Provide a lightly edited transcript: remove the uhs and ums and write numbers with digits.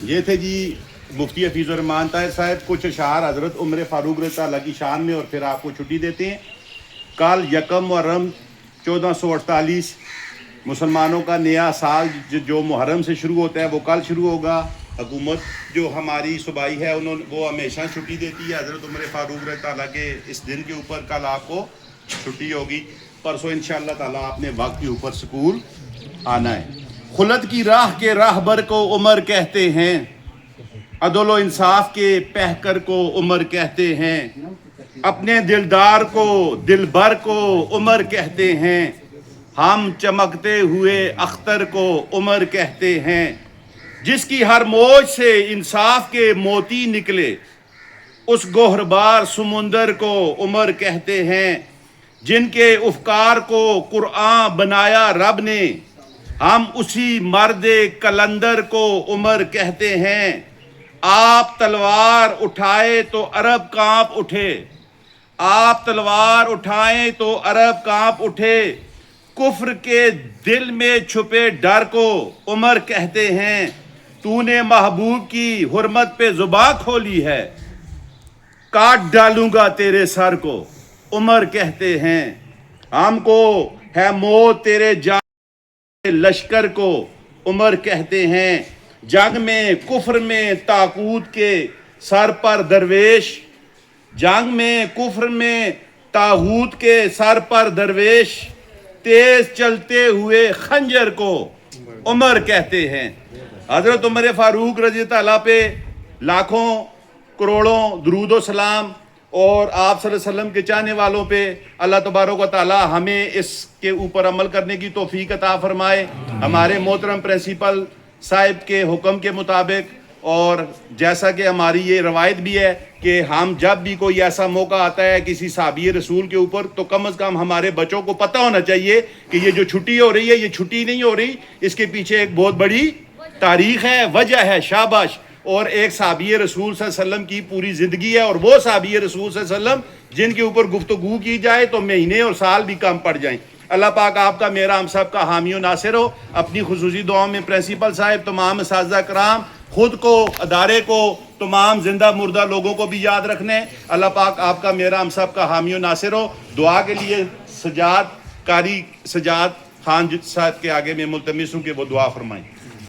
یہ تھے جی مفتی حفیظ الرحمان طاہر صاحب، کچھ اشعار حضرت عمر فاروق رضی اللہ کی شان میں، اور پھر آپ کو چھٹی دیتے ہیں۔ کل یکم محرم 1448 مسلمانوں کا نیا سال جو محرم سے شروع ہوتا ہے وہ کل شروع ہوگا۔ حکومت جو ہماری صوبائی ہے وہ ہمیشہ چھٹی دیتی ہے حضرت عمر فاروق رضی اللہ کے اس دن کے اوپر۔ کل آپ کو چھٹی ہوگی، پرسوں انشاءاللہ تعالیٰ آپ نے وقت کے اوپر سکول آنا ہے۔ خلد کی راہ کے راہبر کو عمر کہتے ہیں، عدل و انصاف کے پہکر کو عمر کہتے ہیں، اپنے دلدار کو دلبر کو عمر کہتے ہیں، ہم چمکتے ہوئے اختر کو عمر کہتے ہیں، جس کی ہر موج سے انصاف کے موتی نکلے اس گوہربار سمندر کو عمر کہتے ہیں، جن کے افکار کو قرآن بنایا رب نے ہم اسی مرد کلندر کو عمر کہتے ہیں۔ آپ تلوار اٹھائے تو عرب کانپ اٹھے، آپ تلوار اٹھائیں تو عرب کانپ اٹھے، کفر کے دل میں چھپے ڈر کو عمر کہتے ہیں، تو نے محبوب کی حرمت پہ زباں کھولی ہے، کاٹ ڈالوں گا تیرے سر کو عمر کہتے ہیں، ہم کو ہے موت تیرے جان لشکر کو عمر کہتے ہیں، جنگ میں کفر میں طاغوت کے سر پر درویش، جنگ میں کفر میں طاغوت کے سر پر درویش، تیز چلتے ہوئے خنجر کو عمر کہتے ہیں۔ حضرت عمر فاروق رضی اللہ پہ لاکھوں کروڑوں درود و سلام، اور آپ صلی اللہ علیہ وسلم کے چاہنے والوں پہ اللہ تبارک و تعالی ہمیں اس کے اوپر عمل کرنے کی توفیق عطا فرمائے۔ ہمارے محترم پرنسپل صاحب کے حکم کے مطابق، اور جیسا کہ ہماری یہ روایت بھی ہے کہ ہم جب بھی کوئی ایسا موقع آتا ہے کسی صحابی رسول کے اوپر، تو کم از کم ہمارے بچوں کو پتہ ہونا چاہیے کہ یہ جو چھٹی ہو رہی ہے یہ چھٹی نہیں ہو رہی، اس کے پیچھے ایک بہت بڑی تاریخ ہے، وجہ ہے، شاباش، اور ایک صحابی رسول صلی اللہ علیہ وسلم کی پوری زندگی ہے، اور وہ صحابی رسول صلی اللہ علیہ وسلم جن کے اوپر گفتگو کی جائے تو مہینے اور سال بھی کم پڑ جائیں۔ اللہ پاک آپ کا میرا ہم سب کا حامی و ناصر ہو۔ اپنی خصوصی دعاؤں میں پرنسپل صاحب، تمام اساتذہ کرام، خود کو، ادارے کو، تمام زندہ مردہ لوگوں کو بھی یاد رکھنے۔ اللہ پاک آپ کا میرا ہم سب کا حامی و ناصر ہو۔ دعا کے لیے سجاد قاری سجاد خان صاحب کے آگے میں ملتمس ہوں کہ وہ دعا فرمائیں۔